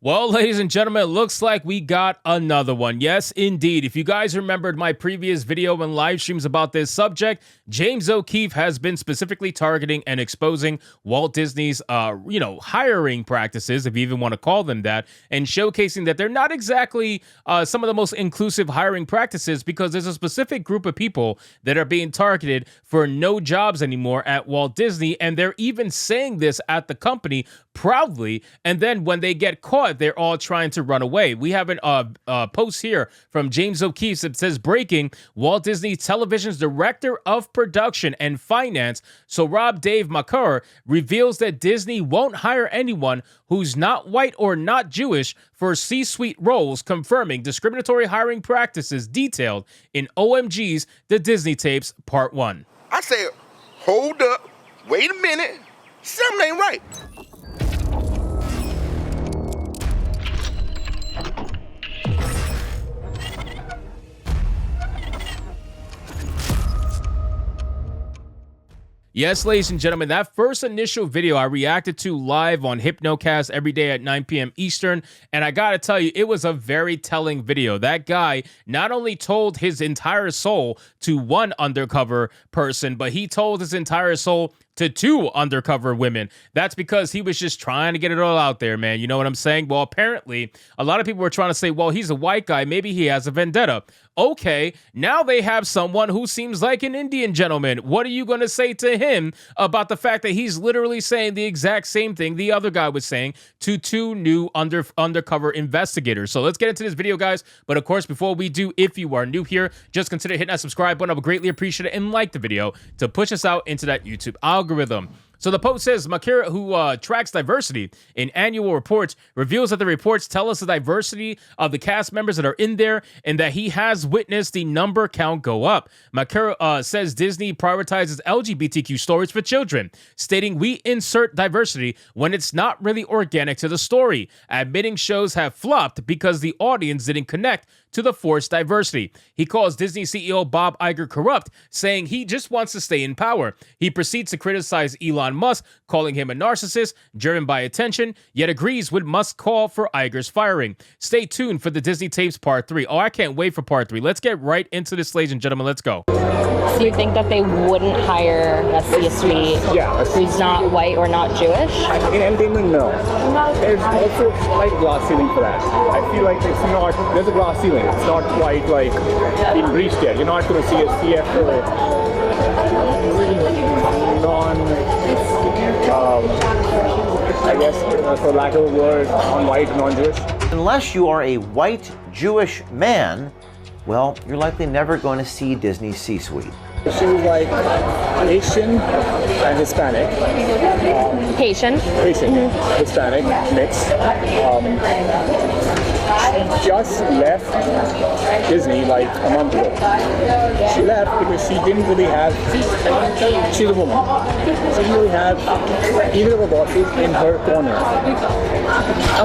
Well, ladies and gentlemen, it looks like we got another one. Yes, indeed. If you guys remembered my previous video and live streams about this subject, James O'Keefe has been specifically targeting and exposing Walt Disney's, hiring practices, if you even want to call them that, and showcasing that they're not exactly some of the most inclusive hiring practices because there's a specific group of people that are being targeted for no jobs anymore at Walt Disney, and they're even saying this at the company proudly, and then when they get caught, they're all trying to run away. We have a post here from James O'Keefe that says, breaking, Walt Disney Television's director of production and finance, Sohrab Dave Makar, reveals that Disney won't hire anyone who's not white or not Jewish for C-suite roles, confirming discriminatory hiring practices detailed in OMG's The Disney Tapes Part 1. I said, hold up, wait a minute, something ain't right. Yes, ladies and gentlemen, that first initial video I reacted to live on Hypnocast every day at 9 p.m. Eastern, and I gotta tell you, it was a very telling video. That guy not only told his entire soul to one undercover person, but he told his entire soul to two undercover women. That's because he was just trying to get it all out there, man. You know what I'm saying? Well, apparently, a lot of people were trying to say, well, he's a white guy. Maybe he has a vendetta. Okay, now they have someone who seems like an Indian gentleman. What are you going to say to him about the fact that he's literally saying the exact same thing the other guy was saying to two new undercover investigators? So let's get into this video, guys. But of course, before we do, if you are new here, just consider hitting that subscribe button. I would greatly appreciate it, and like the video to push us out into that YouTube algorithm. So the post says, Makira, who tracks diversity in annual reports, reveals that the reports tell us the diversity of the cast members that are in there and that he has witnessed the number count go up. Makira says Disney prioritizes LGBTQ stories for children, stating we insert diversity when it's not really organic to the story, admitting shows have flopped because the audience didn't connect to the forced diversity. He calls Disney CEO Bob Iger corrupt, saying he just wants to stay in power. He proceeds to criticize Elon Musk, calling him a narcissist driven by attention, yet agrees with Musk's call for Iger's firing. Stay tuned for the Disney Tapes Part 3. Oh, I can't wait for Part 3. Let's get right into this, ladies and gentlemen. Let's go. So you think that they wouldn't hire a C-suite who's not white or not Jewish? In entertainment, no. There's also a slight glass ceiling for that. I feel like it's not, there's a glass ceiling. It's not quite like been breached yet. You're not going to see a CFO for lack of a word, non-white, non-Jewish. Unless you are a white Jewish man, well, you're likely never going to see Disney's C-suite. She was like Asian and Hispanic. Haitian, Hispanic mix. She just left Disney like a month ago. She left because she didn't really have, she's a woman. She didn't really have either of her bosses in her corner.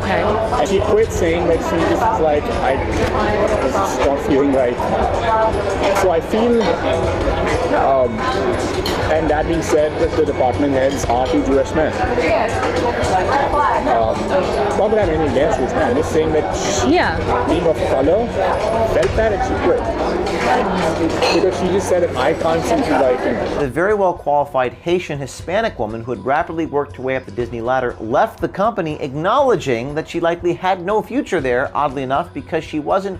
okay. And she quit saying that she just was like, this is not feeling right. So I feel, and that being said, that the department heads are two Jewish men. Not that I have anything against this man, I'm just saying that she, being of color, felt that and she quit. Because she just said, if I can't see you like him. The very well qualified Haitian Hispanic woman who had rapidly worked her way up the Disney ladder left the company, acknowledging that she likely had no future there, oddly enough, because she wasn't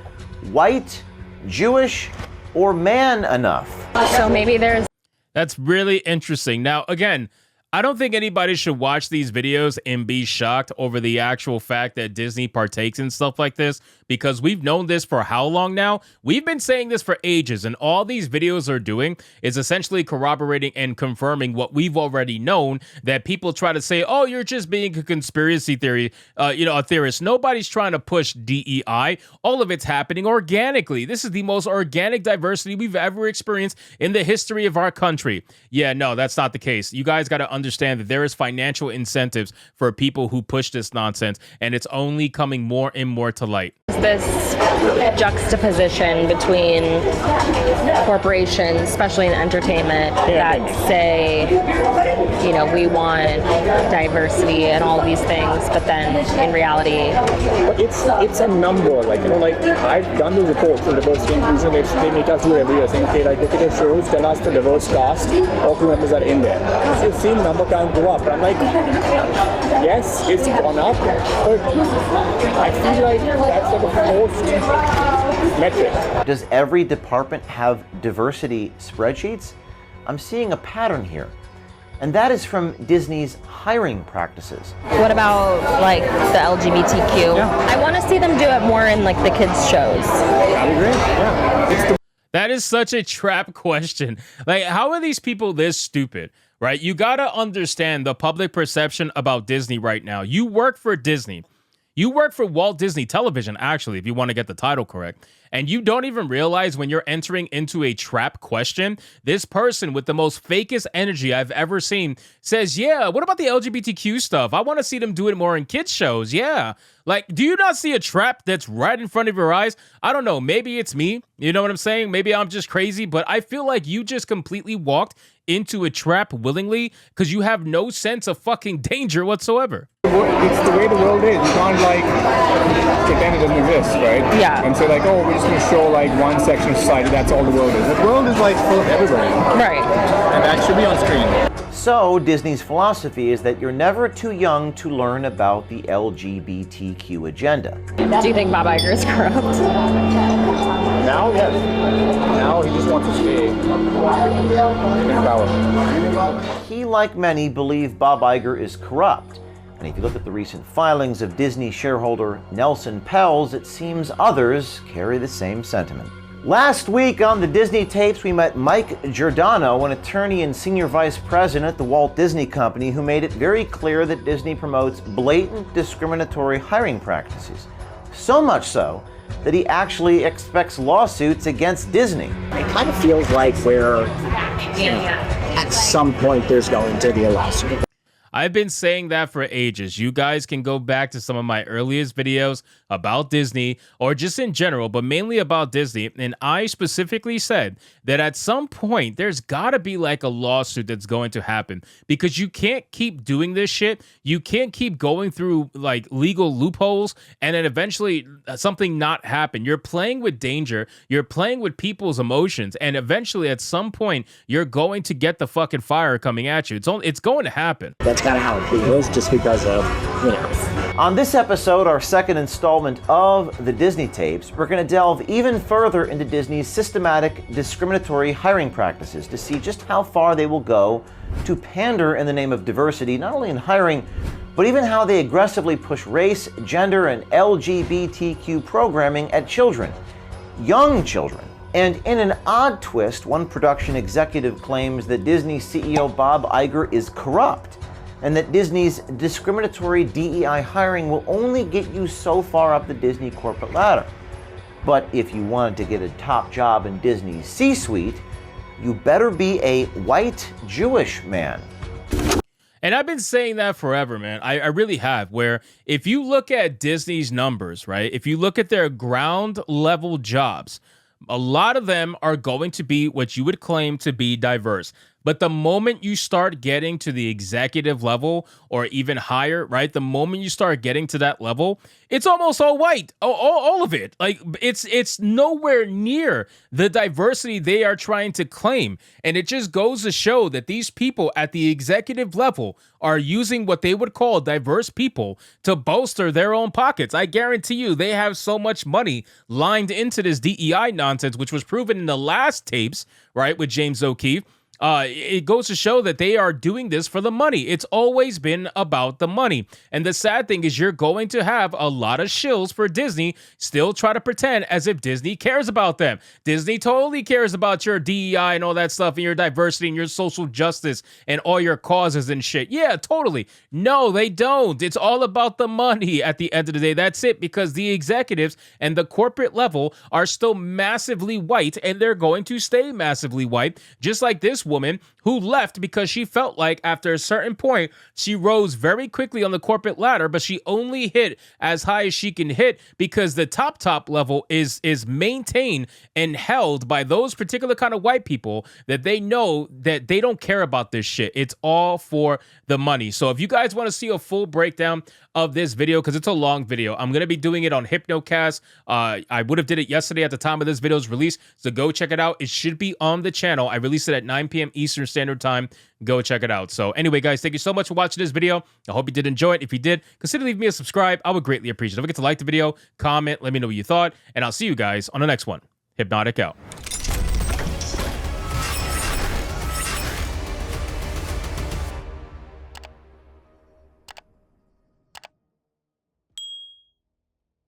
white, Jewish, or man enough. So maybe there's... That's really interesting. Now, again, I don't think anybody should watch these videos and be shocked over the actual fact that Disney partakes in stuff like this, because we've known this for how long now? We've been saying this for ages, and all these videos are doing is essentially corroborating and confirming what we've already known, that people try to say, oh, you're just being a conspiracy theory, a theorist. Nobody's trying to push DEI. All of it's happening organically. This is the most organic diversity we've ever experienced in the history of our country. Yeah, no, that's not the case. You guys got to understand that there is financial incentives for people who push this nonsense, and it's only coming more and more to light. This juxtaposition between corporations, especially in entertainment, that say, you know, we want diversity and all these things, but then in reality, it's a number. Like, you know, like I've done the reports for diversity inclusion. They make us do it every year, saying, okay, like look at the shows, tell us the diverse cast, all crew members are in there. So you've seen the number count go up. But I'm like, yes, it's gone up, but I feel like that's like a forced metric. Does every department have diversity spreadsheets? I'm seeing a pattern here. And that is from Disney's hiring practices. what about like the LGBTQ? Yeah. I want to see them do it more in like the kids' shows. I agree. Yeah. That is such a trap question. Like, how are these people this stupid, right? You got to understand the public perception about Disney right now. You work for Disney. You work for Walt Disney Television, actually, if you want to get the title correct. And you don't even realize when you're entering into a trap question, this person with the most fakest energy I've ever seen says, yeah, what about the LGBTQ stuff? I want to see them do it more in kids shows. Yeah. Like, do you not see a trap that's right in front of your eyes? I don't know. Maybe it's me. You know what I'm saying? Maybe I'm just crazy, but I feel like you just completely walked into a trap willingly because you have no sense of fucking danger whatsoever. It's the way the world is. You can't like pretend it doesn't exist, right? Yeah. And say like, oh, we're just gonna show like one section of society. That's all the world is. The world is like full of everybody, Right. and that should be on screen. So, Disney's philosophy is that you're never too young to learn about the LGBTQ agenda. Do you think Bob Iger is corrupt? Now, yes. Now he just wants to stay in power. He, like many, believe Bob Iger is corrupt. And if you look at the recent filings of Disney shareholder Nelson Peltz, it seems others carry the same sentiment. Last week on the Disney tapes, we met Mike Giordano, an attorney and senior vice president at the Walt Disney Company, who made it very clear that Disney promotes blatant discriminatory hiring practices. So much so that he actually expects lawsuits against Disney. It kind of feels like we're, at some point there's going to be a lawsuit. I've been saying that for ages. You guys can go back to some of my earliest videos about Disney or just in general, but mainly about Disney. And I specifically said that at some point, there's got to be like a lawsuit that's going to happen because you can't keep doing this shit. You can't keep going through like legal loopholes and then eventually something not happen. You're playing with danger. You're playing with people's emotions. And eventually at some point, you're going to get the fucking fire coming at you. It's going to happen. That's kind of how it feels, just because of, you know. On this episode, our second installment of the Disney tapes, we're going to delve even further into Disney's systematic discriminatory hiring practices to see just how far they will go to pander in the name of diversity, not only in hiring, but even how they aggressively push race, gender, and LGBTQ programming at children, young children. And in an odd twist, one production executive claims that Disney CEO Bob Iger is corrupt, and that Disney's discriminatory DEI hiring will only get you so far up the Disney corporate ladder. But if you wanted to get a top job in Disney's C-suite, you better be a white Jewish man. And I've been saying that forever, man. I really have, where if you look at Disney's numbers, right, if you look at their ground level jobs, a lot of them are going to be what you would claim to be diverse. But the moment you start getting to the executive level or even higher, right? The moment you start getting to that level, it's almost all white, all of it. Like it's nowhere near the diversity they are trying to claim. And it just goes to show that these people at the executive level are using what they would call diverse people to bolster their own pockets. I guarantee you they have so much money lined into this DEI nonsense, which was proven in the last tapes, right, with James O'Keefe. It goes to show that they are doing this for the money. It's always been about the money. And the sad thing is you're going to have a lot of shills for Disney still try to pretend as if Disney cares about them. Disney totally cares about your DEI and all that stuff and your diversity and your social justice and all your causes and shit. Yeah, totally. No, they don't. It's all about the money at the end of the day. That's it, because the executives and the corporate level are still massively white and they're going to stay massively white, just like this woman who left because she felt like after a certain point, she rose very quickly on the corporate ladder, but she only hit as high as she can hit because the top level is maintained and held by those particular kind of white people that they know that they don't care about this shit. It's all for the money. So if you guys want to see a full breakdown of this video, because it's a long video, I'm going to be doing it on Hypnocast. I would have did it yesterday at the time of this video's release, so go check it out. It should be on the channel. I released it at 9 p.m. Eastern Standard Time. Go check it out. So anyway, guys, thank you so much for watching this video. I hope you did enjoy it. If you did, consider leaving me a subscribe. I would greatly appreciate it. Don't forget to like the video, comment, let me know what you thought, and I'll see you guys on the next one. Hypnotic out.